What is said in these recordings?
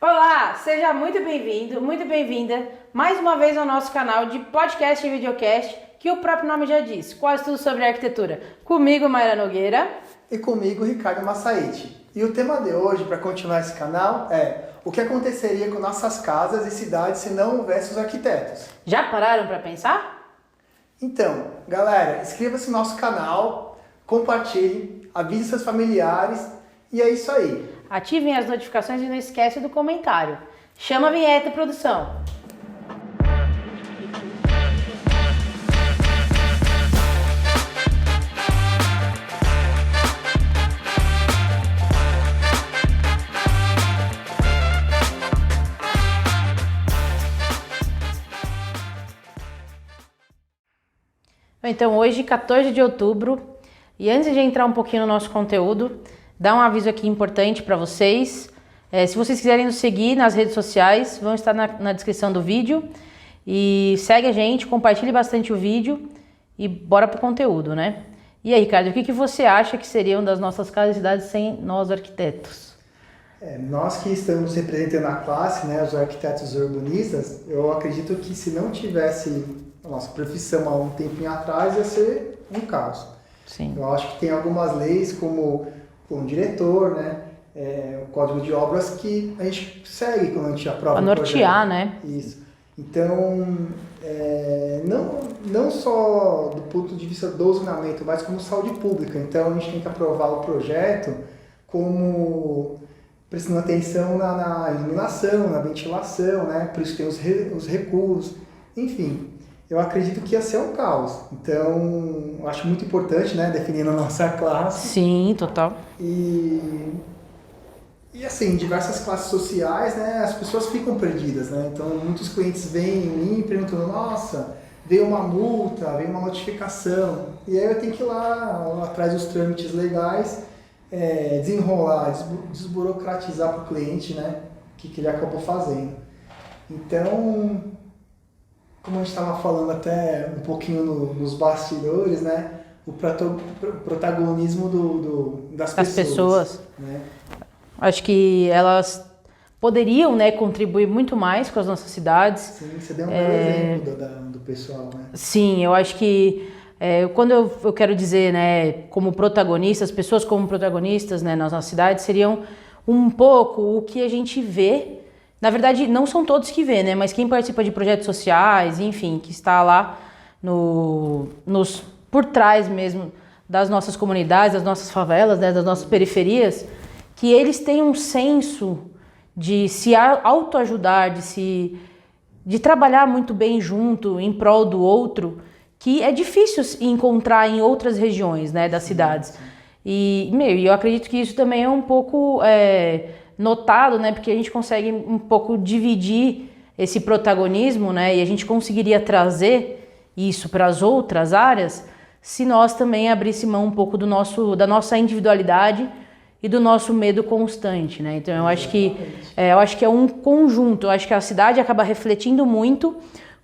Olá, seja muito bem-vindo, muito bem-vinda mais uma vez ao nosso canal de podcast e videocast, que o próprio nome já diz, quase tudo sobre arquitetura. Comigo, Mayra Nogueira. E comigo, Ricardo Massaete. E o tema de hoje, para continuar esse canal, é o que aconteceria com nossas casas e cidades se não houvesse os arquitetos. Já pararam para pensar? Então, galera, inscreva-se no nosso canal, compartilhe, avise seus familiares e é isso aí. Ativem as notificações e não esquece do comentário. Chama a vinheta, produção. Então, hoje, 14 de outubro, e antes de entrar um pouquinho no nosso conteúdo, dá um aviso aqui importante para vocês. Se vocês quiserem nos seguir nas redes sociais, vão estar na descrição do vídeo. E segue a gente, compartilhe bastante o vídeo e bora pro conteúdo, né? E aí, Ricardo, o que você acha que seriam das nossas casas e cidades sem nós arquitetos? Nós que estamos representando a classe, né, os arquitetos urbanistas, eu acredito que se não tivesse a nossa profissão há um tempinho atrás, ia ser um caos. Sim. Eu acho que tem algumas leis, como um diretor, né, o código de obras, que a gente segue quando a gente aprova Pra nortear, né? Isso. Então, não só do ponto de vista do zonamento, mas como saúde pública. Então, a gente tem que aprovar o projeto como prestando atenção na iluminação, na ventilação, né? Por isso tem os recuos, enfim. Eu acredito que ia ser um caos. Então, eu acho muito importante, né, definindo a nossa classe. Sim, total. E assim, diversas classes sociais, né, as pessoas ficam perdidas, né? Então, muitos clientes vêm em mim perguntando, nossa, veio uma multa, veio uma notificação. E aí eu tenho que ir lá atrás dos trâmites legais, desenrolar, desburocratizar para o cliente, né, o que ele acabou fazendo. Então, como a gente estava falando até um pouquinho nos bastidores, né, o protagonismo das pessoas. Né? Acho que elas poderiam, né, contribuir muito mais com as nossas cidades. Sim, você deu um belo exemplo do pessoal, né? Sim, eu acho que quando eu quero dizer, né, como protagonistas, pessoas como protagonistas, né, nas nossas cidades, seriam um pouco o que a gente vê. Na verdade, não são todos que vê, né, mas quem participa de projetos sociais, enfim, que está lá por trás mesmo das nossas comunidades, das nossas favelas, né, das nossas periferias, que eles têm um senso de se autoajudar, de trabalhar muito bem junto, em prol do outro, que é difícil encontrar em outras regiões, né, das cidades. E eu acredito que isso também é um pouco notado, né, porque a gente consegue um pouco dividir esse protagonismo, né, e a gente conseguiria trazer isso para as outras áreas se nós também abríssemos mão um pouco da nossa individualidade e do nosso medo constante, né? Então eu acho que é um conjunto. Eu acho que a cidade acaba refletindo muito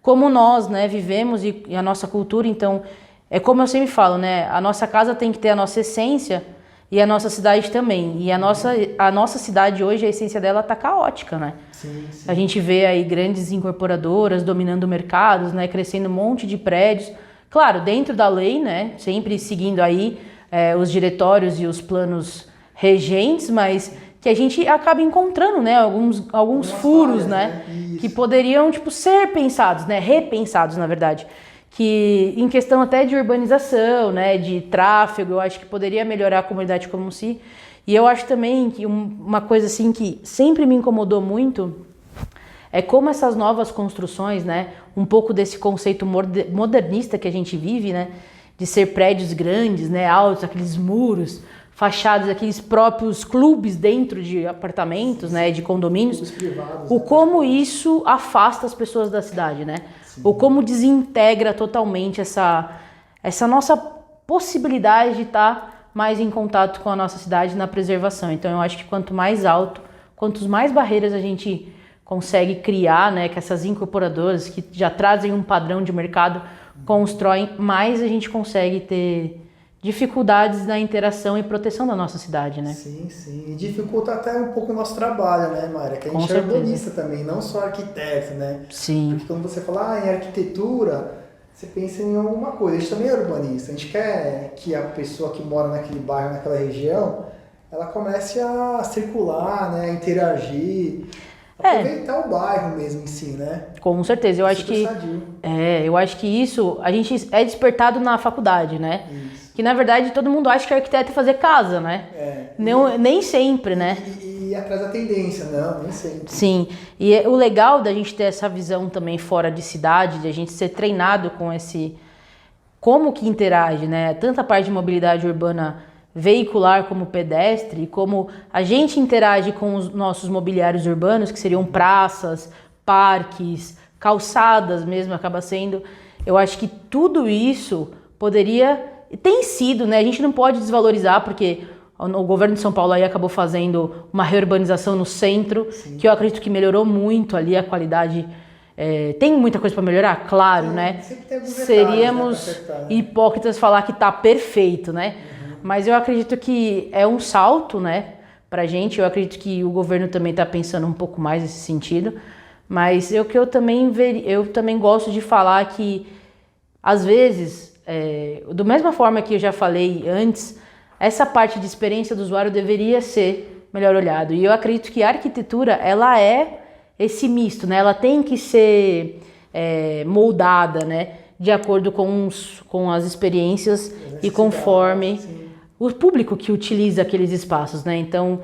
como nós, né, vivemos e a nossa cultura. Então é como eu sempre falo, né? A nossa casa tem que ter a nossa essência e a nossa cidade também. E a nossa cidade hoje, a essência dela tá caótica, né? Sim. A gente vê aí grandes incorporadoras dominando mercados, né? Crescendo um monte de prédios. Claro, dentro da lei, né? Sempre seguindo aí os diretórios e os planos regentes, mas que a gente acaba encontrando, né, alguns furos, né, que poderiam, ser pensados, né, repensados, na verdade, que em questão até de urbanização, né, de tráfego, eu acho que poderia melhorar a comunidade como si. E eu acho também que uma coisa assim que sempre me incomodou muito é como essas novas construções, né, um pouco desse conceito modernista que a gente vive, né, de ser prédios grandes, né, altos, aqueles muros, fachadas, aqueles próprios clubes dentro de apartamentos, né, de condomínios, Privados, o como isso afasta as pessoas da cidade, né? Sim. O como desintegra totalmente essa nossa possibilidade de estar mais em contato com a nossa cidade na preservação. Então eu acho que quanto mais alto, quanto mais barreiras a gente consegue criar, né, que essas incorporadoras que já trazem um padrão de mercado constroem, mais a gente consegue ter dificuldades na interação e proteção da nossa cidade, né? Sim, sim. E dificulta até um pouco o nosso trabalho, né, Mayra? Que a Com gente é certeza. urbanista também, não só arquiteto, né? Sim. Porque quando você fala em arquitetura, você pensa em alguma coisa. A gente também é urbanista. A gente quer que a pessoa que mora naquele bairro, naquela região, ela comece a circular, né, a interagir, aproveitar o bairro mesmo em si, né? Com certeza. Eu acho que eu acho que isso a gente é despertado na faculdade, né? Isso. Que na verdade todo mundo acha que arquiteto é fazer casa, né? Não, nem sempre, né? E atrás da tendência, não, nem sempre. Sim, e o legal da gente ter essa visão também fora de cidade, de a gente ser treinado com esse... Como que interage, né? Tanto a parte de mobilidade urbana veicular como pedestre, como a gente interage com os nossos mobiliários urbanos, que seriam praças, parques, calçadas mesmo, acaba sendo... Eu acho que tudo isso poderia... Tem sido, né? A gente não pode desvalorizar, porque o governo de São Paulo aí acabou fazendo uma reurbanização no centro, sim, que eu acredito que melhorou muito ali a qualidade. Tem muita coisa para melhorar? Claro, né? Seríamos detalhes, né, hipócritas falar que tá perfeito, né? Uhum. Mas eu acredito que é um salto, né, pra gente. Eu acredito que o governo também tá pensando um pouco mais nesse sentido. Mas eu também gosto de falar que, às vezes... da mesma forma que eu já falei antes, essa parte de experiência do usuário deveria ser melhor olhado. E eu acredito que a arquitetura, ela é esse misto, né? Ela tem que ser moldada, né? De acordo com as experiências e conforme o público que utiliza aqueles espaços, né? Então,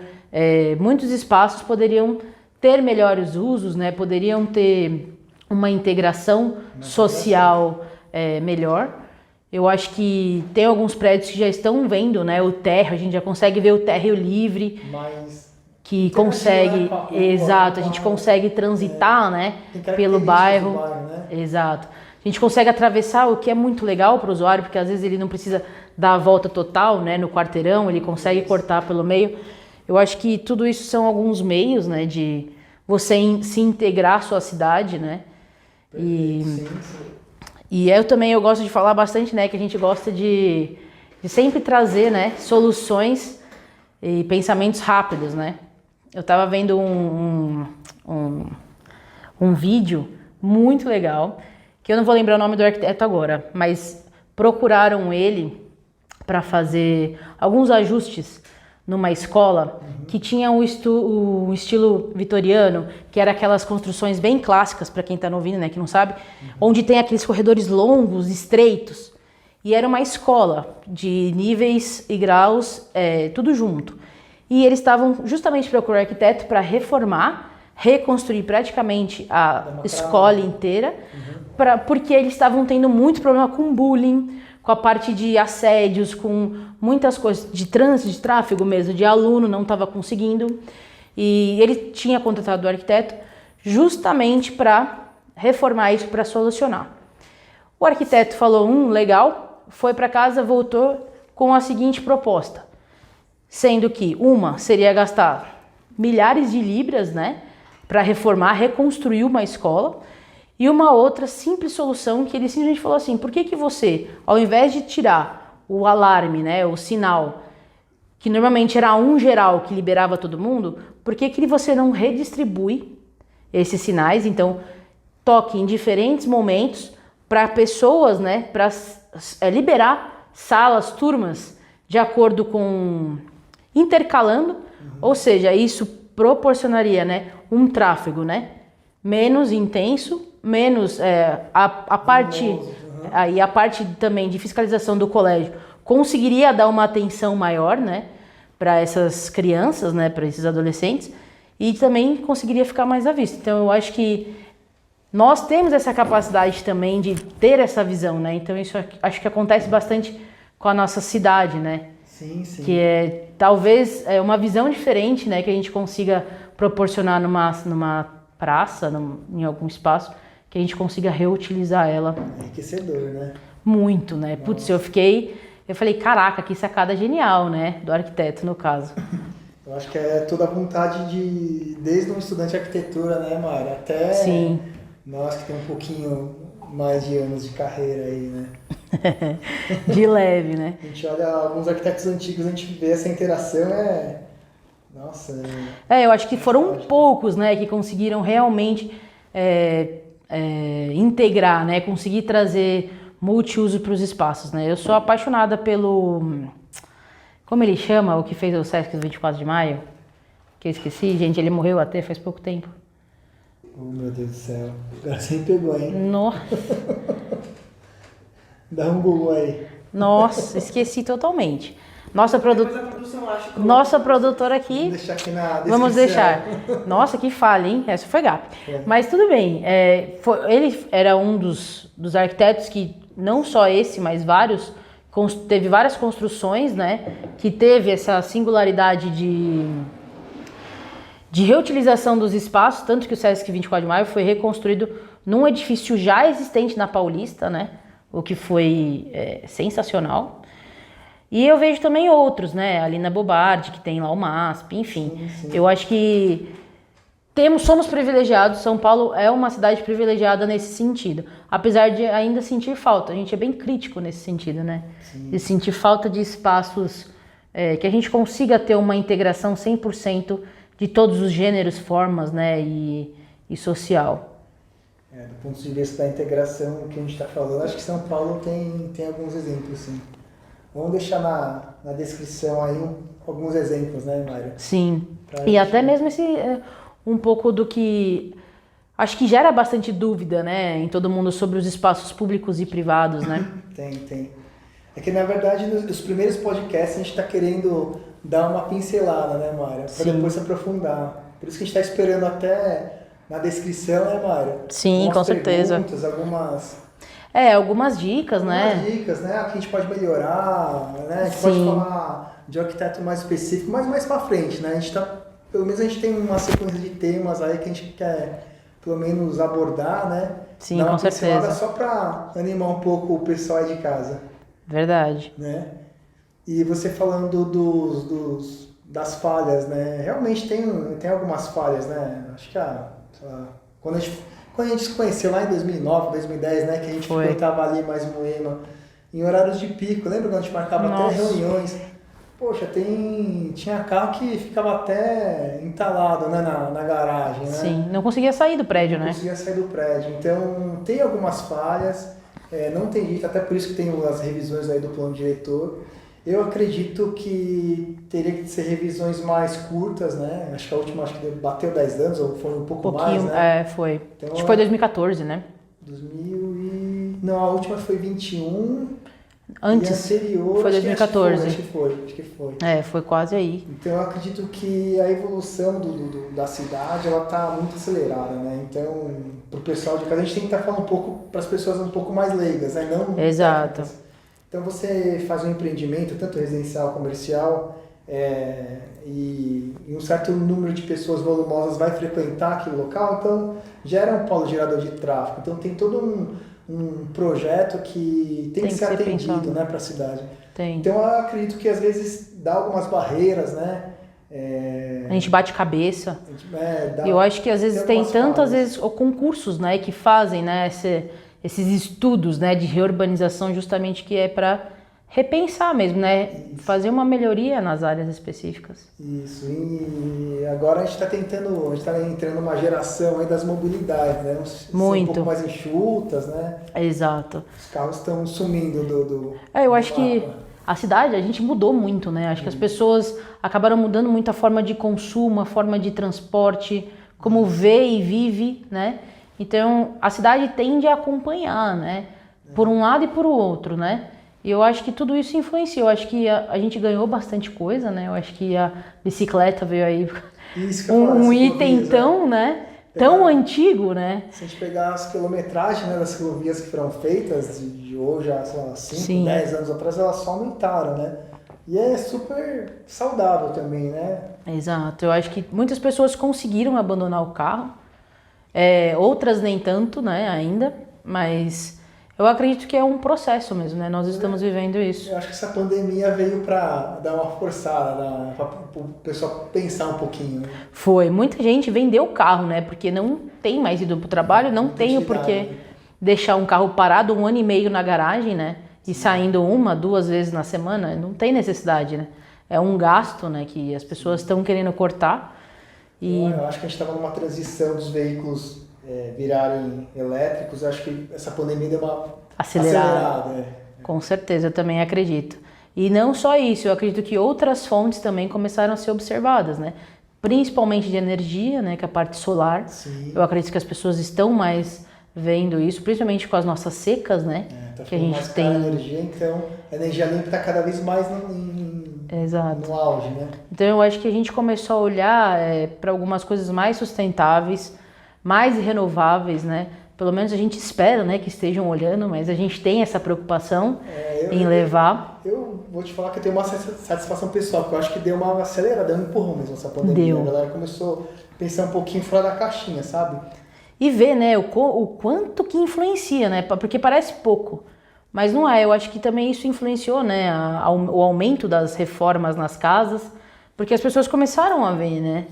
muitos espaços poderiam ter melhores usos, né? Poderiam ter uma integração social melhor. Eu acho que tem alguns prédios que já estão vendo, né, o térreo, a gente já consegue ver o térreo livre, que consegue, exato, a gente consegue transitar, né, pelo bairro, né? Exato. A gente consegue atravessar, o que é muito legal para o usuário, porque às vezes ele não precisa dar a volta total, né, no quarteirão, ele consegue cortar pelo meio. Eu acho que tudo isso são alguns meios, né, de você se integrar à sua cidade, né, E eu gosto de falar bastante, né, que a gente gosta de sempre trazer, né, soluções e pensamentos rápidos, né. Eu estava vendo um vídeo muito legal, que eu não vou lembrar o nome do arquiteto agora, mas procuraram ele para fazer alguns ajustes numa escola que tinha o estilo vitoriano, que era aquelas construções bem clássicas, para quem está ouvindo, né, que não sabe, onde tem aqueles corredores longos, estreitos, e era uma escola de níveis e graus, tudo junto. E eles estavam justamente procurando arquiteto para reformar, reconstruir praticamente a escola inteira, porque eles estavam tendo muito problema com bullying, com a parte de assédios, com muitas coisas de trânsito, de tráfego mesmo, de aluno, não estava conseguindo. E ele tinha contratado o arquiteto justamente para reformar isso, para solucionar. O arquiteto falou, legal, foi para casa, voltou com a seguinte proposta, sendo que uma seria gastar milhares de libras, né, para reformar, reconstruir uma escola, e uma outra simples solução que ele simplesmente falou assim, por que você, ao invés de tirar o alarme, né, o sinal, que normalmente era um geral que liberava todo mundo, por que você não redistribui esses sinais? Então, toque em diferentes momentos para pessoas, né, para liberar salas, turmas, de acordo com... intercalando, ou seja, isso proporcionaria, né, um tráfego, né, menos intenso, menos a parte aí a parte também de fiscalização do colégio conseguiria dar uma atenção maior, né, para essas crianças, né, para esses adolescentes, e também conseguiria ficar mais à vista. Então eu acho que nós temos essa capacidade também de ter essa visão, né? Então isso acho que acontece bastante com a nossa cidade, né? Sim, sim. Que talvez uma visão diferente, né, que a gente consiga proporcionar numa praça, em algum espaço, que a gente consiga reutilizar ela. Enriquecedor, né? Muito, né? Putz, eu falei, caraca, que sacada genial, né? Do arquiteto, no caso. Eu acho que é toda a vontade desde um estudante de arquitetura, né, Mara? Até sim, nós que tem um pouquinho mais de anos de carreira aí, né? De leve, né? A gente olha alguns arquitetos antigos, a gente vê essa interação, nossa... Eu acho que foram poucos, né, que conseguiram realmente integrar, né, conseguir trazer multiuso para os espaços, né? Eu sou apaixonada pelo... Como ele chama, o que fez o Sesc 24 de maio? Que eu esqueci, gente, ele morreu até faz pouco tempo. Oh, meu Deus do céu. Agora você me pegou, hein? Nossa. Dá um Google aí. Nossa, esqueci totalmente. Nossa produtora aqui. Vamos deixar aqui na descrição. Vamos deixar. Nossa, que falha, hein? Essa foi GAP. Mas tudo bem. Ele era um dos arquitetos que, não só esse, mas vários, teve várias construções, né? Que teve essa singularidade de reutilização dos espaços, tanto que o Sesc 24 de maio foi reconstruído num edifício já existente na Paulista, né? O que foi sensacional. E eu vejo também outros, né? Ali na Bobardi, que tem lá o MASP, enfim. Sim. Eu acho que somos privilegiados, São Paulo é uma cidade privilegiada nesse sentido. Apesar de ainda sentir falta, a gente é bem crítico nesse sentido, né? Sim. De sentir falta de espaços que a gente consiga ter uma integração 100% de todos os gêneros, formas, né? E social. Do ponto de vista da integração que a gente está falando, acho que São Paulo tem alguns exemplos, sim. Vamos deixar na descrição aí alguns exemplos, né, Mário? Sim, e até mesmo um pouco do que acho que gera bastante dúvida, né, em todo mundo sobre os espaços públicos e privados, né? Tem. É que, na verdade, nos primeiros podcasts a gente está querendo dar uma pincelada, né, Mário? Para depois se aprofundar. Por isso que a gente está esperando até na descrição, né, Mário? Sim, com certeza. Algumas dicas, né? Algumas dicas, né? Que a gente pode melhorar, né? A gente pode falar de arquiteto mais específico, mas mais pra frente, né? Pelo menos a gente tem uma sequência de temas aí que a gente quer, pelo menos, abordar, né? Sim, com certeza. Só pra animar um pouco o pessoal aí de casa. Verdade. Né? E você falando das falhas, né? Realmente tem algumas falhas, né? Acho que quando a gente se conheceu lá em 2009, 2010, né? Que a gente frequentava ali mais Moema, em horários de pico. Lembra quando a gente marcava até reuniões? Poxa, tinha carro que ficava até entalado, né, na garagem, né? Sim, não conseguia sair do prédio, né? Não conseguia sair do prédio. Então, tem algumas falhas, não tem jeito, até por isso que tem as revisões aí do plano diretor. Eu acredito que teria que ser revisões mais curtas, né? Acho que a última bateu 10 anos, ou foi um pouco mais, né? Foi. Então, acho que foi 2014, né? Não, a última foi 21. Antes, e anterior, foi 2014. Acho que foi. Foi quase aí. Então eu acredito que a evolução da cidade, ela tá muito acelerada, né? Então, pro pessoal de casa, a gente tem que estar falando um pouco para as pessoas um pouco mais leigas, né? Não exato. Técnicas. Então você faz um empreendimento, tanto residencial, comercial, e um certo número de pessoas volumosas vai frequentar aquele local, então gera um polo gerador de tráfego. Então tem todo um projeto que tem que ser atendido, né, para a cidade. Tem. Então eu acredito que às vezes dá algumas barreiras, né? A gente bate cabeça. Eu acho que às vezes tem tantas vezes concursos, né, que fazem, né, esses estudos, né, de reurbanização, justamente que é para repensar mesmo, né, fazer uma melhoria nas áreas específicas. Isso. E agora a gente está entrando numa geração aí das mobilidades, né? Muito. Um pouco mais enxutas, né? Exato. Os carros estão sumindo do eu acho que a cidade, a gente mudou muito, né? Acho que as pessoas acabaram mudando muito a forma de consumo, a forma de transporte, como vê e vive, né? Então, a cidade tende a acompanhar, né? Por um lado e por outro, né? E eu acho que tudo isso influencia. Eu acho que a gente ganhou bastante coisa, né? Eu acho que a bicicleta veio aí um item tão, né? Tão antigo, né? Se a gente pegar as quilometragens, né, das ciclovias que foram feitas de hoje, sei lá, 5, 10 anos atrás, elas só aumentaram, né? E é super saudável também, né? Exato. Eu acho que muitas pessoas conseguiram abandonar o carro. Outras nem tanto, né, ainda. Mas eu acredito que é um processo mesmo, né? Nós estamos vivendo isso. Eu acho que essa pandemia veio para dar uma forçada, para o pessoal pensar um pouquinho. Né? Foi. Muita gente vendeu o carro, né? Porque não tem mais ido para o trabalho, não tem o porquê. deixar um carro parado 1 ano e meio na garagem, né? E saindo 1, 2 vezes na semana, não tem necessidade, né? É um gasto, né, que as pessoas estão querendo cortar. E eu acho que a gente estava numa transição dos veículos virarem elétricos. Eu acho que essa pandemia deu uma acelerada. Com certeza, eu também acredito. E não só isso, eu acredito que outras fontes também começaram a ser observadas, né? Principalmente de energia, né, que é a parte solar. Sim. Eu acredito que as pessoas estão mais vendo isso, principalmente com as nossas secas, né? Tá que a gente mais tem. A energia, então a energia limpa está cada vez mais Exato. no auge, né? Então eu acho que a gente começou a olhar para algumas coisas mais sustentáveis, mais renováveis, né? Pelo menos a gente espera, né, que estejam olhando, mas a gente tem essa preocupação em levar. Eu vou te falar que eu tenho uma satisfação pessoal, porque eu acho que deu uma acelerada, deu um empurrão mesmo essa pandemia. Deu. A galera começou a pensar um pouquinho fora da caixinha, sabe? E ver, né, o quanto que influencia, né? Porque parece pouco, mas não é. Eu acho que também isso influenciou, né, o aumento das reformas nas casas, porque as pessoas começaram a ver, né,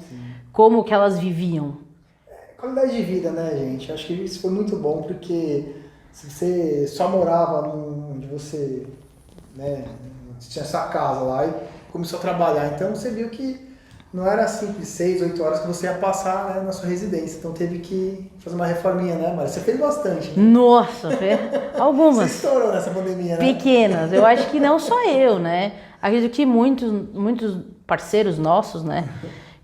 como que elas viviam. Qualidade de vida, né, gente? Acho que isso foi muito bom, porque se você só morava onde você, né, tinha sua casa lá e começou a trabalhar, então você viu que não era simples 6, 8 horas que você ia passar, né, na sua residência. Então teve que fazer uma reforminha, né, Mari? Você fez bastante, né? Nossa, algumas. Você estourou nessa pandemia, né? Pequenas. Eu acho que não só eu, né? Acredito que muitos parceiros nossos, né,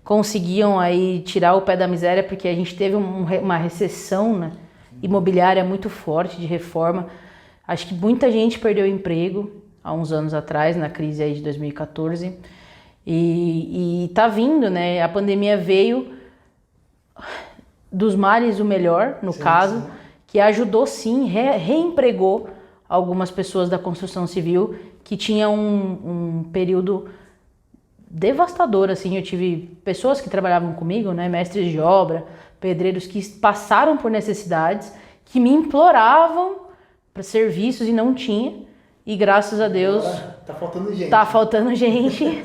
conseguiam aí tirar o pé da miséria, porque a gente teve uma recessão, né, imobiliária muito forte de reforma. Acho que muita gente perdeu o emprego há uns anos atrás, na crise aí de 2014. E tá vindo, né? A pandemia veio dos males o melhor, no caso, que ajudou sim, reempregou algumas pessoas da construção civil que tinham um período devastador, assim. Eu tive pessoas que trabalhavam comigo, né? Mestres de obra, pedreiros que passaram por necessidades, que me imploravam para serviços e não tinha. E graças a Deus tá faltando gente. Tá faltando gente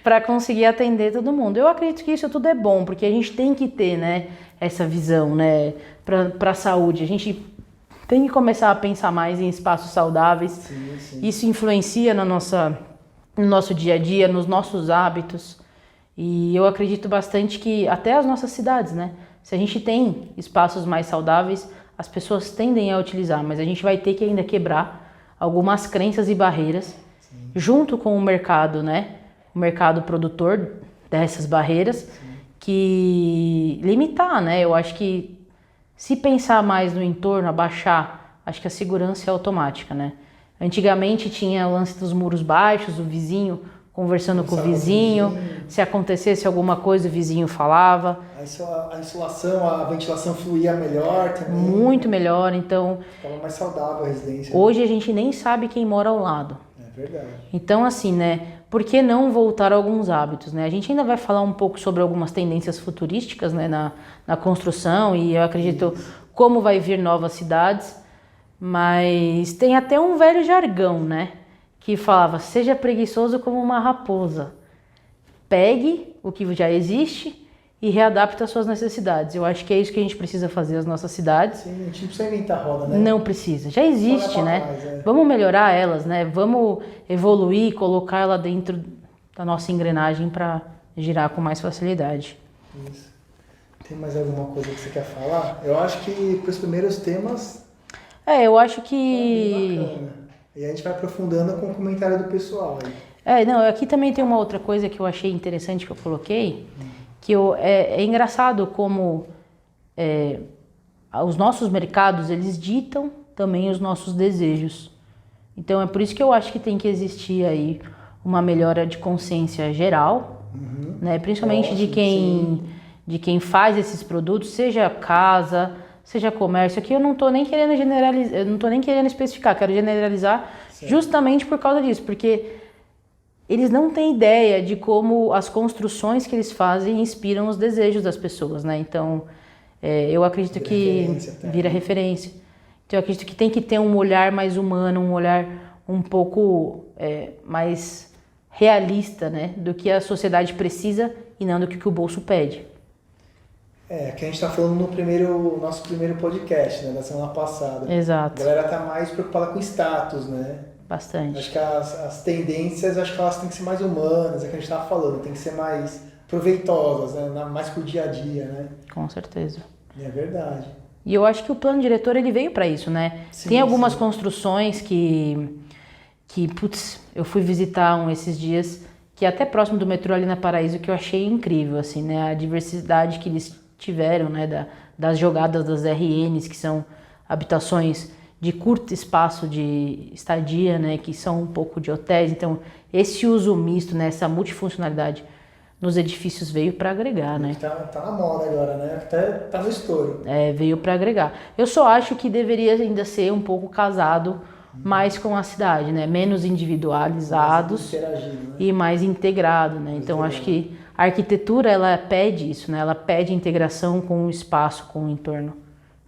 para conseguir atender todo mundo. Eu acredito que isso tudo é bom, porque a gente tem que ter, né, essa visão, né, para a saúde. A gente tem que começar a pensar mais em espaços saudáveis. Sim. Isso influencia no nosso dia a dia, nos nossos hábitos. E eu acredito bastante que até as nossas cidades, né, se a gente tem espaços mais saudáveis, as pessoas tendem a utilizar, mas a gente vai ter que ainda quebrar algumas crenças e barreiras, junto com o mercado, né? O mercado produtor dessas barreiras, que limitar, né? Eu acho que se pensar mais no entorno, abaixar, acho que a segurança é automática, né? Antigamente tinha o lance dos muros baixos, o vizinho conversando com o vizinho, se acontecesse alguma coisa o vizinho falava. A insolação, a ventilação fluía melhor também. Muito melhor, então... Ficava mais saudável a residência. Hoje a gente nem sabe quem mora ao lado. É verdade. Então, assim, né, por que não voltar a alguns hábitos, né? A gente ainda vai falar um pouco sobre algumas tendências futurísticas, né, na construção, e eu acredito como vai vir novas cidades, mas tem até um velho jargão, né, que falava, seja preguiçoso como uma raposa. Pegue o que já existe e readapte às suas necessidades. Eu acho que é isso que a gente precisa fazer nas nossas cidades. Sim, a gente não precisa inventar roda, né? Não precisa, já existe, né? Trás, Vamos melhorar elas, né? Vamos evoluir, colocar ela dentro da nossa engrenagem para girar com mais facilidade. Isso. Tem mais alguma coisa que você quer falar? Eu acho que para os primeiros temas... Eu acho que... Tá bem bacana. E a gente vai aprofundando com o comentário do pessoal aí. Não, aqui também tem uma outra coisa que eu achei interessante que eu coloquei, que é engraçado como os nossos mercados, eles ditam também os nossos desejos. Então é por isso que eu acho que tem que existir aí uma melhora de consciência geral, né? Principalmente de quem faz esses produtos, seja casa, seja comércio. Aqui eu não estou nem querendo generalizar, eu não estou nem querendo especificar, quero generalizar justamente por causa disso, porque eles não têm ideia de como as construções que eles fazem inspiram os desejos das pessoas, né? Então, eu acredito que vira referência. Então, eu acredito que tem que ter um olhar mais humano, um olhar um pouco mais realista, né? Do que a sociedade precisa e não do que o bolso pede. Que a gente está falando no nosso primeiro podcast, né, da semana passada. Exato. A galera tá mais preocupada com status, né? Bastante. Acho que as tendências, acho que elas têm que ser mais humanas, é o que a gente estava falando, tem que ser mais proveitosas, né? Mais pro dia a dia, né? Com certeza. É verdade. E eu acho que o plano diretor ele veio para isso, né? Sim, tem algumas sim. construções putz, eu fui visitar esses dias, que é até próximo do metrô ali na Paraíso, que eu achei incrível, assim, né? A diversidade que eles tiveram, né? Das jogadas das RNs, que são habitações de curto espaço de estadia, né? Que são um pouco de hotéis. Então, esse uso misto, né? Essa multifuncionalidade nos edifícios veio para agregar, né? Tá na moda agora, né? Até tá no estouro. Veio para agregar. Eu só acho que deveria ainda ser um pouco casado mais com a cidade, né? Menos individualizados Interagindo, né? e mais integrado, né? Então acho que a arquitetura ela pede isso, né? Ela pede integração com o espaço, com o entorno.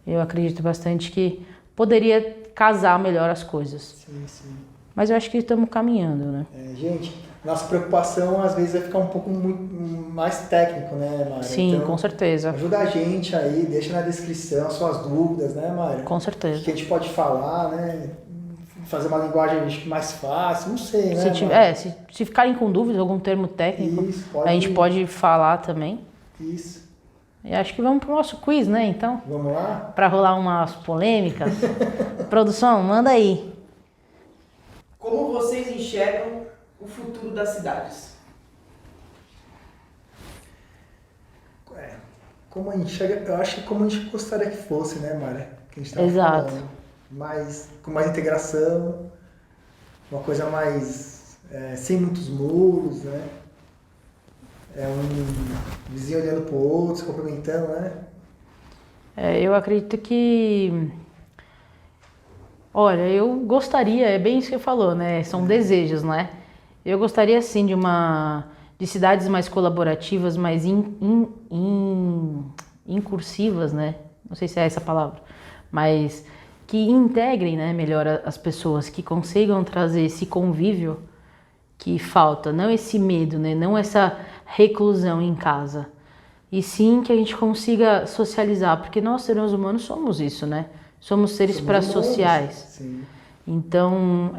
Eu acredito bastante que poderia casar melhor as coisas. Sim. Mas eu acho que estamos caminhando, né? Gente, nossa preocupação às vezes vai ficar um pouco mais técnico, né, Mário? Sim, então, com certeza. Ajuda a gente aí, deixa na descrição suas dúvidas, né, Mário? Com O certeza. que a gente pode falar, né? Fazer uma linguagem mais fácil, não sei, né? Se ficarem com dúvidas, algum termo técnico, Isso, a gente pode falar também. Isso. E acho que vamos pro nosso quiz, né, então? Vamos lá? Para rolar umas polêmicas. Produção, manda aí. Como vocês enxergam o futuro das cidades? Como a gente chega, eu acho que como a gente gostaria que fosse, né, Mário? Que a gente tava Exato. falando. Com mais integração, uma coisa mais sem muitos muros, né? Um vizinho olhando pro outro, se cumprimentando, né? Eu acredito que... Olha, eu gostaria, é bem isso que você falou, né? São desejos, né? Eu gostaria, sim, de cidades mais colaborativas, mais incursivas, né? Não sei se é essa a palavra, mas que integrem, né, melhor as pessoas, que consigam trazer esse convívio que falta, não esse medo, né? Não essa reclusão em casa. E sim que a gente consiga socializar, porque nós, seres humanos, somos isso, né? Somos seres pré-sociais. Sim. Então,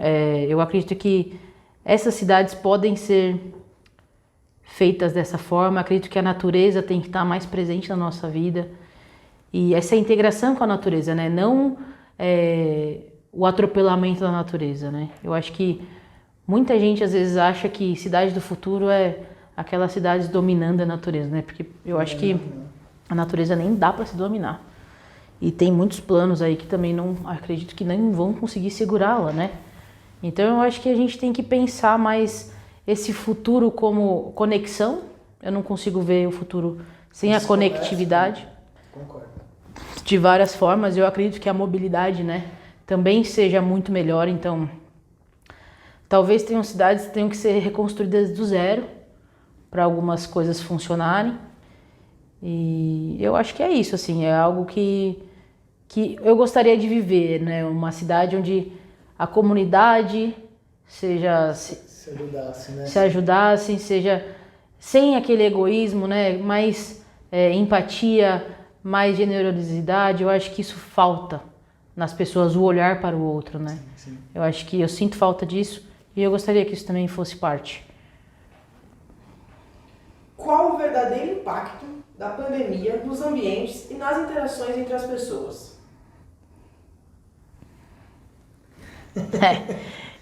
eu acredito que essas cidades podem ser feitas dessa forma. Acredito que a natureza tem que estar mais presente na nossa vida. E essa integração com a natureza, né? Não o atropelamento da natureza, né? Eu acho que muita gente às vezes acha que cidade do futuro é aquelas cidades dominando a natureza, né? Porque eu acho que a natureza nem dá para se dominar. E tem muitos planos aí que também não acredito que nem vão conseguir segurá-la, né? Então eu acho que a gente tem que pensar mais esse futuro como conexão. Eu não consigo ver o futuro sem a conectividade. Concordo. De várias formas. Eu acredito que a mobilidade, né, também seja muito melhor. Então, talvez tenham cidades que tenham que ser reconstruídas do zero para algumas coisas funcionarem. E eu acho que é isso, assim, é algo que eu gostaria de viver, né? Uma cidade onde a comunidade se ajudasse, né? Se ajudassem, seja sem aquele egoísmo, né? Mais empatia, mais generosidade. Eu acho que isso falta nas pessoas, o olhar para o outro, né? Sim. Eu acho que eu sinto falta disso e eu gostaria que isso também fosse parte. Qual o verdadeiro impacto da pandemia nos ambientes e nas interações entre as pessoas?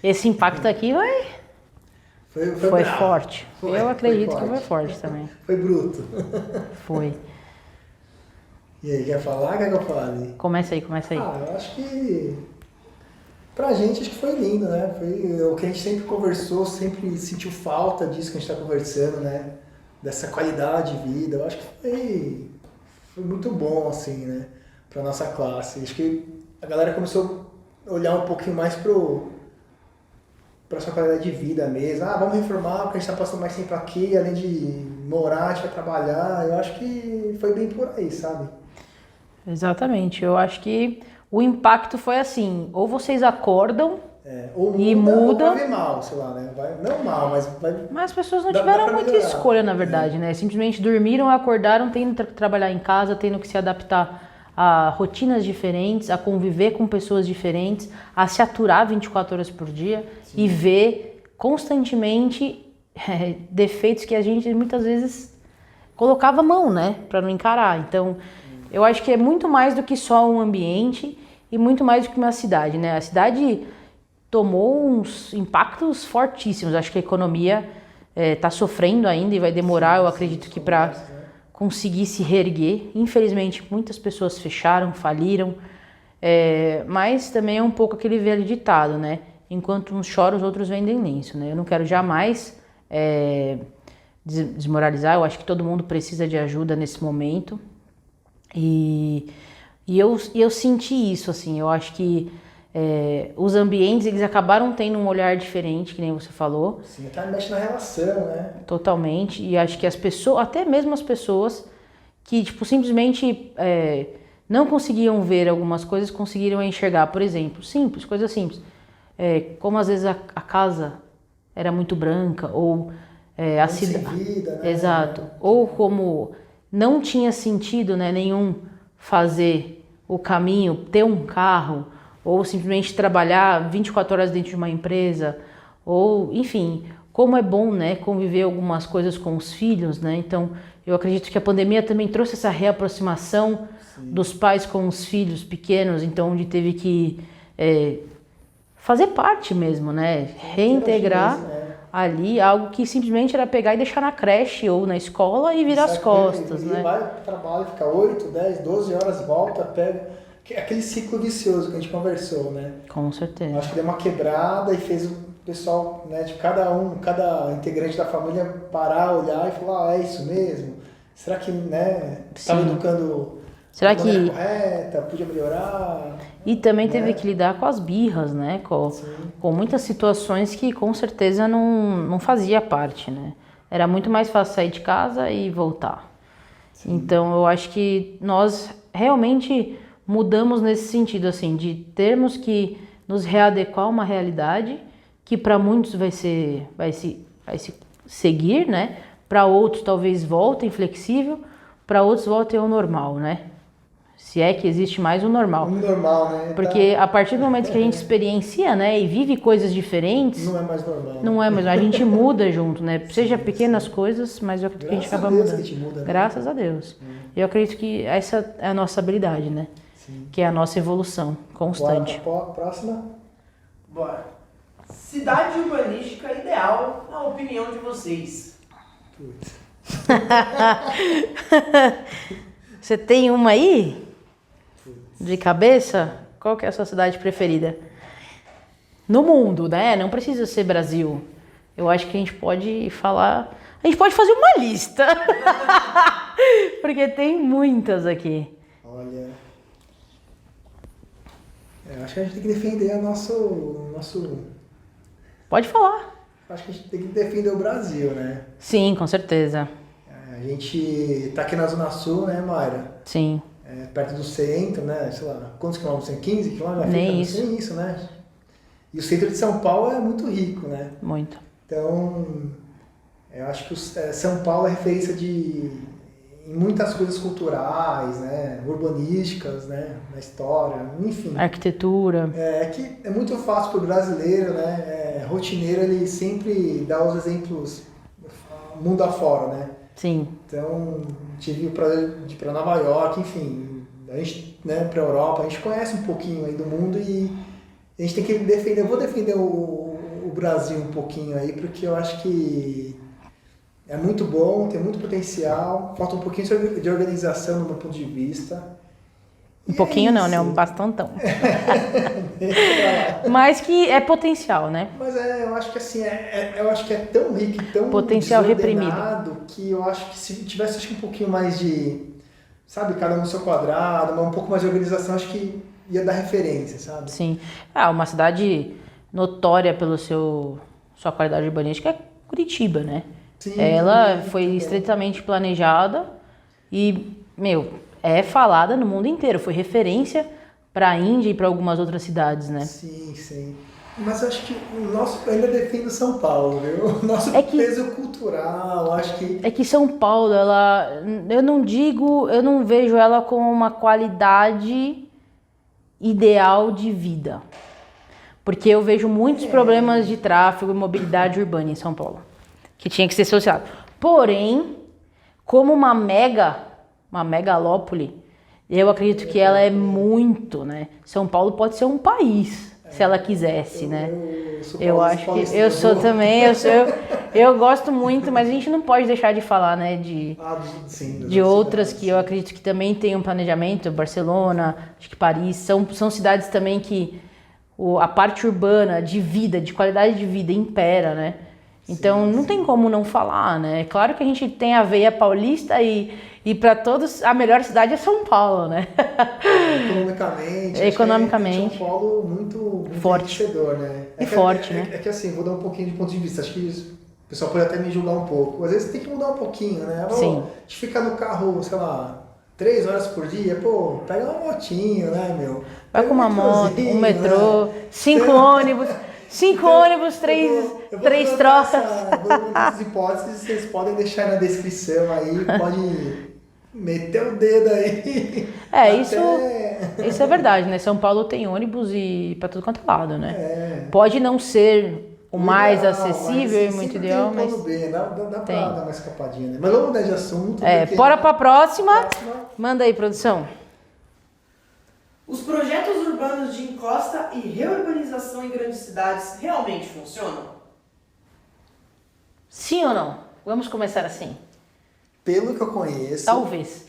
Esse impacto aqui foi forte. Eu acredito que foi forte também. Foi bruto. Foi. E aí, quer falar? Quer que eu fale? Começa aí. Eu acho que pra gente acho que foi lindo, né? Foi o que a gente sempre conversou, sempre sentiu falta disso que a gente tá conversando, né? Dessa qualidade de vida. Eu acho que foi muito bom, assim, né? Pra nossa classe. Acho que a galera começou a olhar um pouquinho mais pra sua qualidade de vida mesmo. Vamos reformar porque a gente tá passando mais tempo aqui, além de morar, a gente vai trabalhar. Eu acho que foi bem por aí, sabe? Exatamente. Eu acho que o impacto foi assim, ou vocês acordam Ou muda, E muda. ou vai ver mal, sei lá, né? Não mal, mas vai... Mas as pessoas não Dá tiveram pra muita melhorar. escolha, na verdade, né? Simplesmente dormiram, acordaram, tendo que trabalhar em casa, tendo que se adaptar a rotinas diferentes, a conviver com pessoas diferentes, a se aturar 24 horas por dia e ver constantemente defeitos que a gente muitas vezes colocava a mão, né? Pra não encarar. Então, eu acho que é muito mais do que só um ambiente e muito mais do que uma cidade, né? A cidade tomou uns impactos fortíssimos. Acho que a economia está sofrendo ainda e vai demorar, eu acredito que para conseguir se reerguer. Infelizmente, muitas pessoas fecharam, faliram, mas também é um pouco aquele velho ditado, né? Enquanto uns choram, os outros vendem lenço, né? Eu não quero jamais desmoralizar, eu acho que todo mundo precisa de ajuda nesse momento. E eu senti isso, assim, eu acho que os ambientes, eles acabaram tendo um olhar diferente, que nem você falou. Sim, tá mexe na relação, né? Totalmente, e acho que as pessoas, até mesmo as pessoas que, tipo, simplesmente não conseguiam ver algumas coisas, conseguiram enxergar. Por exemplo, simples, coisa simples. Como às vezes a casa era muito branca, ou a cidade... vida, né? Exato. Ou como não tinha sentido, né, nenhum fazer o caminho, ter um carro, ou simplesmente trabalhar 24 horas dentro de uma empresa, ou, enfim, como é bom, né, conviver algumas coisas com os filhos, né? Então, eu acredito que a pandemia também trouxe essa reaproximação dos pais com os filhos pequenos, então, onde teve que fazer parte mesmo, né? Reintegrar ali algo que simplesmente era pegar e deixar na creche ou na escola e virar as costas, né? Vai pro trabalho, fica 8, 10, 12 horas, volta, pega... Aquele ciclo vicioso que a gente conversou, né? Com certeza. Acho que deu uma quebrada e fez o pessoal, né, de cada integrante da família parar, olhar e falar, é isso mesmo? Será que, né, estava educando da maneira correta, podia melhorar? E também teve que lidar com as birras, né? Com muitas situações que com certeza não fazia parte, né? Era muito mais fácil sair de casa e voltar. Sim. Então eu acho que nós realmente mudamos nesse sentido, assim, de termos que nos readequar a uma realidade que para muitos vai se seguir, né? Para outros talvez voltem flexível, para outros voltem ao normal, né? Se é que existe mais o normal. O normal, né? Porque a partir do momento que a gente experiencia, né, e vive coisas diferentes... Não é mais normal. Não é mais, a gente muda junto, né? Seja pequenas coisas, mas eu acredito que a gente acaba mudando. Que a gente muda, né? Graças a Deus. Eu acredito que essa é a nossa habilidade, né? Sim. Que é a nossa evolução constante. Próxima. Bora. Cidade urbanística ideal, na opinião de vocês. Putz. Você tem uma aí? De cabeça? Qual que é a sua cidade preferida? No mundo, né? Não precisa ser Brasil. Eu acho que a gente pode falar... A gente pode fazer uma lista. Porque tem muitas aqui. Olha... acho que a gente tem que defender o nosso... Pode falar. Acho que a gente tem que defender o Brasil, né? Sim, com certeza. A gente tá aqui na Zona Sul, né, Mayra? Sim. Perto do centro, né? Sei lá, quantos quilômetros tem? 15 quilômetros? Nem isso. Nem isso, né? E o centro de São Paulo é muito rico, né? Muito. Então, eu acho que São Paulo é referência em muitas coisas culturais, né? Urbanísticas, né? Na história, enfim. Arquitetura. Que é muito fácil para o brasileiro, né? Rotineiro, ele sempre dá os exemplos mundo afora, né? Sim. Então, tive o prazer de ir para Nova York, enfim, a gente, né, para a Europa, a gente conhece um pouquinho aí do mundo e a gente tem que defender, eu vou defender o Brasil um pouquinho aí, porque eu acho que é muito bom, tem muito potencial, falta um pouquinho de organização do meu ponto de vista. Um pouquinho não, né? Um bastantão. Mas que é potencial, né? Mas eu acho que assim, eu acho que é tão rico e tão potencial reprimido, que eu acho que se tivesse acho que um pouquinho mais de, sabe, cada um no seu quadrado, mas um pouco mais de organização, acho que ia dar referência, sabe? Sim. Uma cidade notória pelo sua qualidade urbanística é Curitiba, né? Sim, ela foi estritamente planejada e, é falada no mundo inteiro. Foi referência para a Índia e para algumas outras cidades, né? Sim, sim. Mas eu acho que eu ainda defendo São Paulo, viu? O nosso peso cultural, acho que... É que São Paulo, eu não vejo ela como uma qualidade ideal de vida. Porque eu vejo muitos problemas de tráfego e mobilidade urbana em São Paulo, que tinha que ser solucionado. Porém, como uma megalópole, eu acredito que ela é muito, né? São Paulo pode ser um país, se ela quisesse, né? Eu acho que eu sou também, eu gosto muito, mas a gente não pode deixar de falar, né, de outras que eu acredito que também tem um planejamento, Barcelona, acho que Paris, são cidades também que a parte urbana de vida, de qualidade de vida impera, né? Então não tem como não falar, né? Claro que a gente tem a veia paulista e para todos a melhor cidade é São Paulo, né? Economicamente. São Paulo muito forte, enriquecedor, né? Né? É que assim, vou dar um pouquinho de ponto de vista. Acho que o pessoal pode até me julgar um pouco. Às vezes tem que mudar um pouquinho, né? Sim. A gente fica no carro, sei lá, 3 horas por dia, pô, pega uma motinho, né, meu? Vai com uma moto, um metrô, 5 ônibus. 5 ônibus, 3 trocas. Essas hipóteses vocês podem deixar na descrição aí, pode meter o dedo aí. Isso é verdade, né? São Paulo tem ônibus e para tudo quanto é lado, né? Pode não ser o mais acessível e muito ideal, mas dá pra dar uma escapadinha, né? Mas vamos mudar de assunto. Bora pra próxima. Manda aí, produção. Os projetos urbanos de encosta e reurbanização em grandes cidades realmente funcionam? Sim ou não? Vamos começar assim. Pelo que eu conheço... Talvez.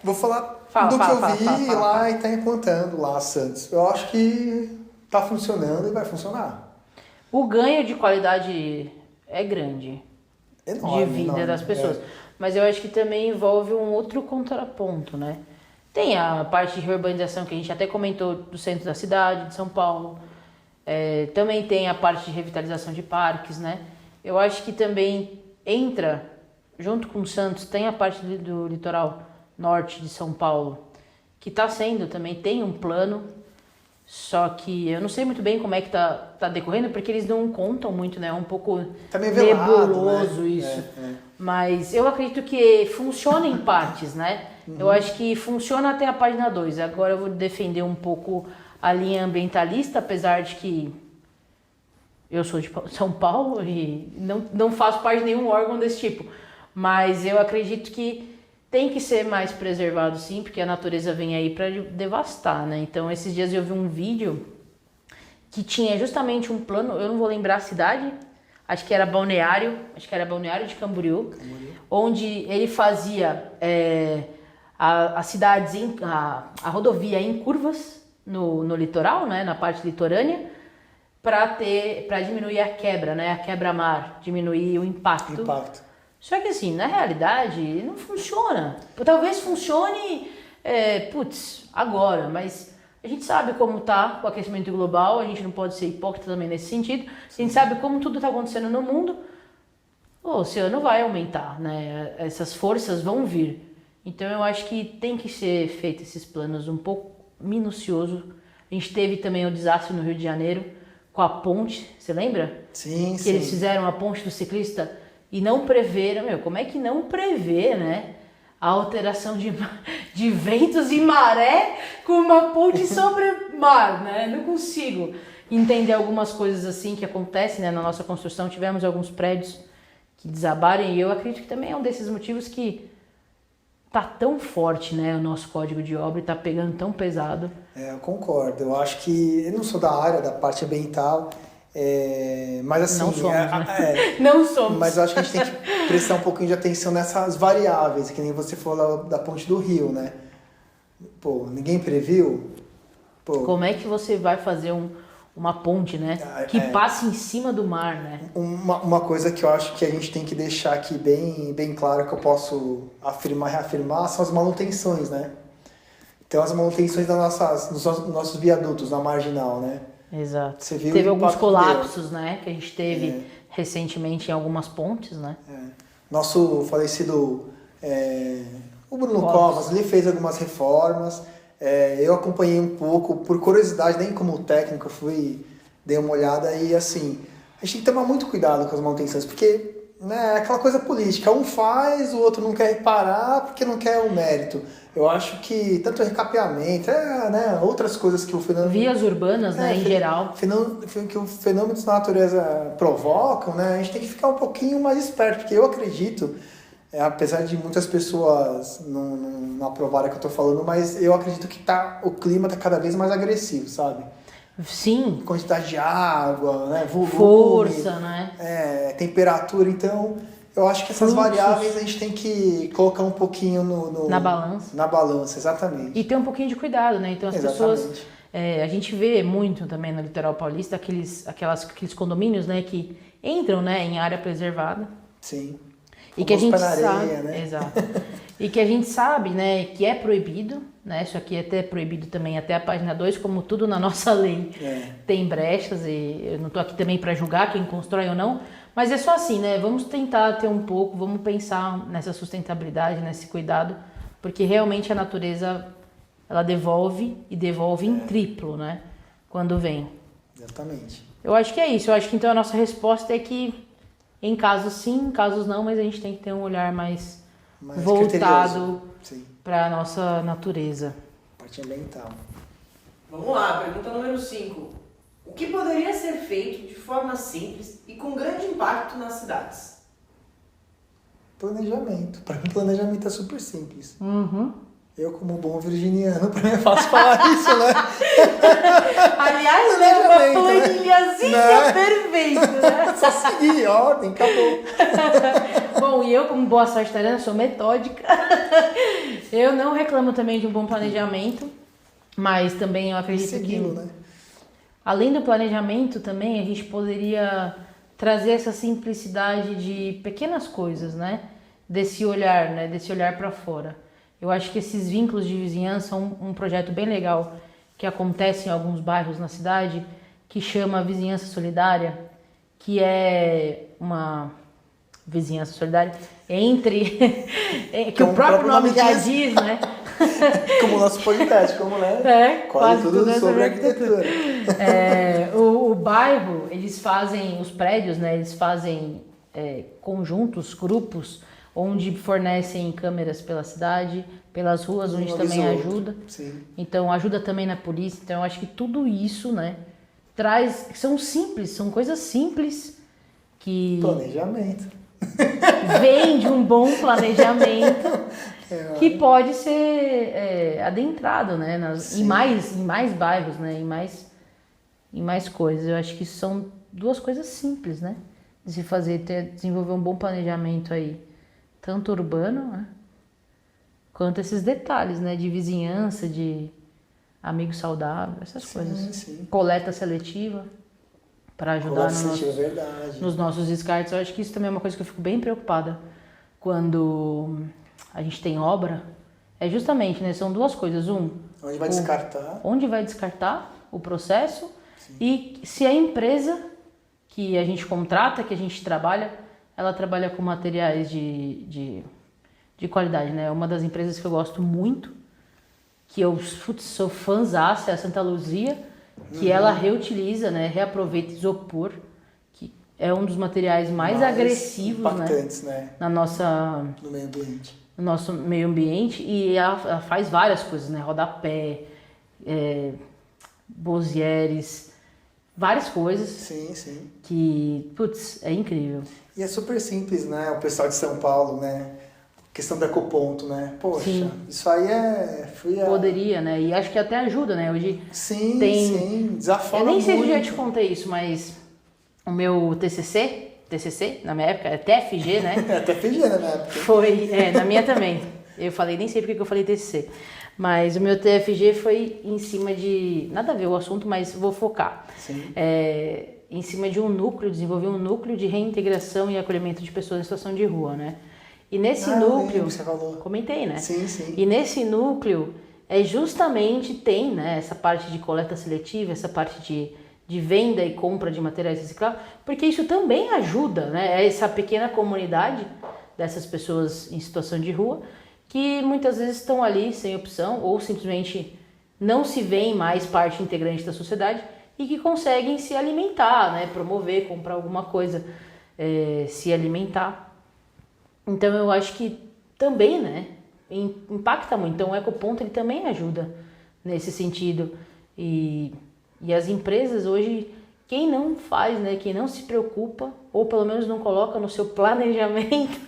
Vou falar do que eu vi lá e tá implantando lá, Santos. Eu acho que tá funcionando e vai funcionar. O ganho de qualidade é grande. Enorme, de vida das pessoas. Mas eu acho que também envolve um outro contraponto, né? Tem a parte de reurbanização que a gente até comentou do centro da cidade, de São Paulo. Também tem a parte de revitalização de parques, né? Eu acho que também entra, junto com Santos, tem a parte do litoral norte de São Paulo, que está sendo também, tem um plano, só que eu não sei muito bem como é que tá decorrendo, porque eles não contam muito, né? É um pouco tá meio velado, nebuloso, né? Isso. Mas eu acredito que funciona em partes, né? Eu acho que funciona até a página 2. Agora eu vou defender um pouco a linha ambientalista, apesar de que eu sou de São Paulo e não faço parte de nenhum órgão desse tipo. Mas eu acredito que tem que ser mais preservado, sim, porque a natureza vem aí para devastar, né? Então, esses dias eu vi um vídeo que tinha justamente um plano, eu não vou lembrar a cidade, acho que era Balneário de Camboriú, onde ele fazia as cidades, a rodovia em curvas no litoral, né, na parte litorânea, para diminuir a quebra, né, a quebra-mar, diminuir o impacto. Só que assim, na realidade, não funciona. Talvez funcione, agora, mas a gente sabe como tá o aquecimento global, a gente não pode ser hipócrita também nesse sentido. A gente sabe como tudo está acontecendo no mundo, o oceano vai aumentar, né? Essas forças vão vir. Então eu acho que tem que ser feito esses planos um pouco minucioso. A gente teve também o desastre no Rio de Janeiro com a ponte, você lembra? Sim, que eles fizeram a ponte do ciclista e não preveram, como é que não prevê, né? A alteração de ventos e maré com uma ponte sobre mar, né? Não consigo entender algumas coisas assim que acontecem, né, na nossa construção. Tivemos alguns prédios que desabaram e eu acredito que também é um desses motivos que tá tão forte, né, o nosso código de obra e tá pegando tão pesado. Eu concordo. Eu acho que eu não sou da área da parte ambiental, mas assim... Não somos, né? Não somos. Mas eu acho que a gente tem que prestar um pouquinho de atenção nessas variáveis, que nem você falou da ponte do Rio, né? Pô, ninguém previu? Pô, como é que você vai fazer uma ponte, né? Que passa em cima do mar, né? Uma coisa que eu acho que a gente tem que deixar aqui bem claro, que eu posso afirmar e reafirmar, são as manutenções, né? Então, as manutenções dos nossos viadutos na marginal, né? Exato. Você viu teve alguns colapsos, né? Que a gente teve recentemente em algumas pontes, né? Nosso falecido o Bruno Covas, ele fez algumas reformas. Eu acompanhei um pouco, por curiosidade, nem como técnico, eu dei uma olhada e assim, a gente tem que tomar muito cuidado com as manutenções, porque né, é aquela coisa política, um faz, o outro não quer reparar porque não quer o mérito. Eu acho que tanto o recapeamento, né, outras coisas que o fenômeno... Vias urbanas, né, em geral. Que os fenômenos da natureza provocam, né, a gente tem que ficar um pouquinho mais esperto, porque eu acredito, apesar de muitas pessoas não aprovarem o que eu estou falando, mas eu acredito que o clima está cada vez mais agressivo, sabe? Sim. Quantidade de água, né, volume, força, né? Temperatura, então eu acho que essas variáveis a gente tem que colocar um pouquinho na balança. Na balança, exatamente. E ter um pouquinho de cuidado, né? Então as exatamente. pessoas... a gente vê muito também no litoral paulista aqueles condomínios, né, que entram, né, em área preservada. Sim. E que a gente areia, sabe, né? exato. E que a gente sabe, né, que é proibido, né? Isso aqui é até proibido também até a página 2, como tudo na nossa lei tem brechas, e eu não estou aqui também para julgar quem constrói ou não, mas é só assim, né? Vamos tentar ter um pouco, vamos pensar nessa sustentabilidade, nesse cuidado, porque realmente a natureza ela devolve e devolve em triplo, né? Quando vem. Exatamente. Eu acho que é isso. Eu acho que então a nossa resposta é que em casos sim, em casos não, mas a gente tem que ter um olhar mais voltado para a nossa natureza. Parte ambiental. Vamos lá, pergunta número 5. O que poderia ser feito de forma simples e com grande impacto nas cidades? Planejamento. Para mim, planejamento é super simples. Uhum. Eu, como bom virginiano, para mim é fácil falar isso, né? Aliás, né, uma planilhazinha perfeita, né? Só seguir, ordem, acabou. Bom, e eu, como boa sagitariana, sou metódica. Eu não reclamo também de um bom planejamento, mas também eu acredito que... né? Além do planejamento também, a gente poderia trazer essa simplicidade de pequenas coisas, né? Desse olhar, né? Desse olhar para fora. Eu acho que esses vínculos de vizinhança são um projeto bem legal que acontece em alguns bairros na cidade, que chama Vizinhança Solidária, que é uma vizinhança solidária entre... que o próprio nome já diz, né? Como o nosso podcast, como né? Quase tudo sobre arquitetura. O bairro, eles fazem, os prédios, né? Eles fazem conjuntos, grupos, onde fornecem câmeras pela cidade, pelas ruas, onde também ajuda. Sim. Então, ajuda também na polícia. Então, eu acho que tudo isso, né, são simples, são coisas simples que... Planejamento. Vem de um bom planejamento que pode ser adentrado, né, em mais bairros, né, em mais coisas. Eu acho que são duas coisas simples, né, de se fazer, desenvolver um bom planejamento aí, tanto urbano, né, quanto esses detalhes, né, de vizinhança, de amigo saudável, essas coisas. Sim. Coleta seletiva para ajudar nos nossos descartes. Eu acho que isso também é uma coisa que eu fico bem preocupada quando a gente tem obra. É justamente, né, são duas coisas. Onde vai descartar. Onde vai descartar o processo. Sim. E se a empresa que a gente contrata, que a gente trabalha, ela trabalha com materiais de qualidade, né? Uma das empresas que eu gosto muito, que eu sou fãzaça, é a Santa Luzia, que ela reutiliza, né? Reaproveita isopor, que é um dos materiais mais agressivos, impactantes, né? No meio ambiente. No nosso meio ambiente, e ela faz várias coisas, né? Rodapé, bosieres, várias coisas. Sim. Que, putz, é incrível. E é super simples, né? O pessoal de São Paulo, né? Questão do ecoponto, né? Poxa, isso aí Poderia, né? E acho que até ajuda, né? Hoje sim, Eu desafoga nem sei se muito. eu já te contei isso, mas o meu TCC, na minha época, é TFG, né? TFG na minha época. Foi, na minha também. Eu falei, nem sei porque que eu falei TCC. Mas o meu TFG foi em cima de... Nada a ver o assunto, mas vou focar. Sim. Em cima de desenvolver um núcleo de reintegração e acolhimento de pessoas em situação de rua, né? E nesse núcleo... Você falou. Comentei, né? Sim. E nesse núcleo, justamente tem, né, essa parte de coleta seletiva, essa parte de venda e compra de materiais recicláveis, porque isso também ajuda, né? Essa pequena comunidade dessas pessoas em situação de rua, que muitas vezes estão ali sem opção ou simplesmente não se veem mais parte integrante da sociedade e que conseguem se alimentar, né? Promover, comprar alguma coisa, se alimentar. Então eu acho que também, né? Impacta muito. Então o ecoponto ele também ajuda nesse sentido. E as empresas hoje, quem não faz, né? Quem não se preocupa, ou pelo menos não coloca no seu planejamento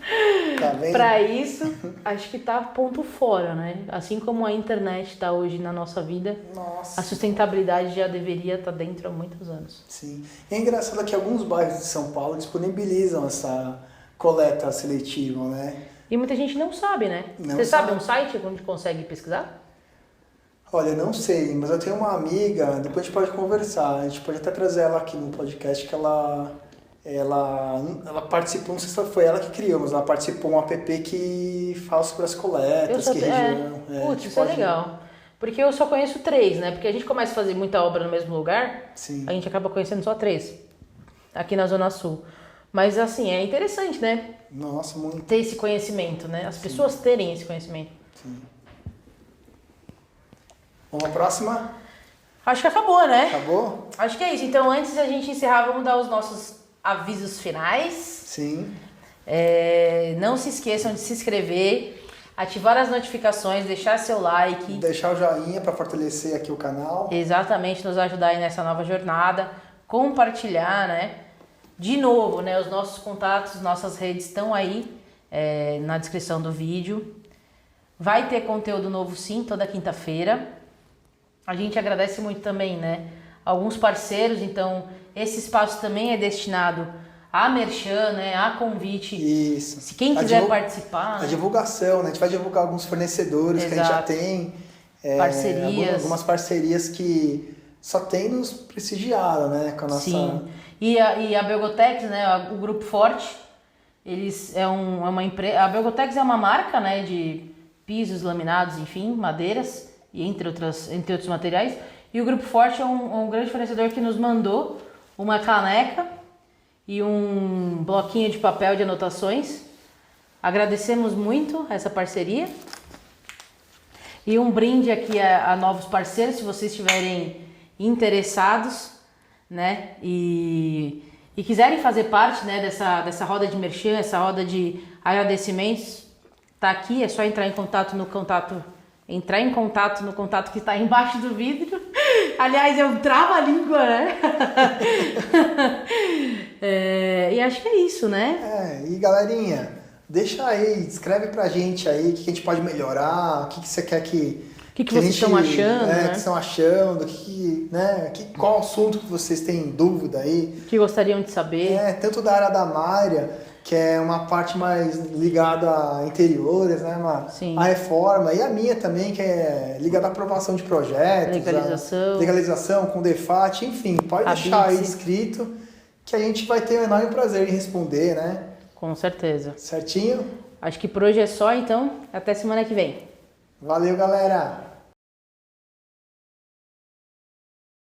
para isso, acho que tá ponto fora, né? Assim como a internet está hoje na nossa vida, Nossa. a sustentabilidade já deveria estar dentro há muitos anos. Sim. E é engraçado que alguns bairros de São Paulo disponibilizam essa coleta seletiva, né? E muita gente não sabe, né? Você sabe um site onde consegue pesquisar? Olha, não sei, mas eu tenho uma amiga, depois a gente pode conversar, a gente pode até trazer ela aqui no podcast, que ela participou, não sei se foi ela que criou, mas ela participou de um app que fala sobre as coletas, que região... Putz, isso é legal. Porque eu só conheço 3, né? Porque a gente começa a fazer muita obra no mesmo lugar, Sim. A gente acaba conhecendo só 3, aqui na Zona Sul. Mas assim, é interessante, né? Nossa, muito. Ter esse conhecimento, né? As pessoas terem esse conhecimento. Sim. Vamos à próxima? Acho que acabou, né? Acabou? Acho que é isso. Então, antes da gente encerrar, vamos dar os nossos avisos finais. Sim. Não se esqueçam de se inscrever, ativar as notificações, deixar seu like. Deixar o joinha para fortalecer aqui o canal. Exatamente, nos ajudar aí nessa nova jornada. Compartilhar, né? De novo, né? Os nossos contatos, nossas redes estão aí na descrição do vídeo. Vai ter conteúdo novo sim, toda quinta-feira. A gente agradece muito também, né? Alguns parceiros, então esse espaço também é destinado a merchan, né? A convite. Isso. Se quem quiser participar. A divulgação, né? A gente vai divulgar alguns fornecedores. Exato. Que a gente já tem. Parcerias. Algumas parcerias que só tem nos prestigiado, né? Com a nossa... Sim. E a Belgotex, né? O Grupo Forte, eles é uma empresa. A Belgotex é uma marca, né? De pisos, laminados, enfim, madeiras. E entre outros materiais. E o Grupo Forte é um grande fornecedor que nos mandou uma caneca e um bloquinho de papel de anotações. Agradecemos muito essa parceria. E um brinde aqui a novos parceiros, se vocês estiverem interessados, né? E quiserem fazer parte, né, dessa roda de merchan, essa roda de agradecimentos, tá aqui, é só entrar em contato no contato que está embaixo do vidro. Aliás, é um trava-língua, né? E acho que é isso, né? E galerinha, deixa aí, escreve pra gente aí o que a gente pode melhorar, o que você quer que... O que vocês estão achando, né? O que estão achando, qual assunto que vocês têm dúvida aí. Que gostariam de saber. Tanto da área da Mária, que é uma parte mais ligada a interiores, né, Mar? Sim. A reforma, e a minha também, que é ligada à aprovação de projetos. Legalização com DEFAT, enfim, pode deixar aí escrito, que a gente vai ter o enorme prazer em responder, né? Com certeza. Certinho? Acho que por hoje é só, então, até semana que vem. Valeu, galera!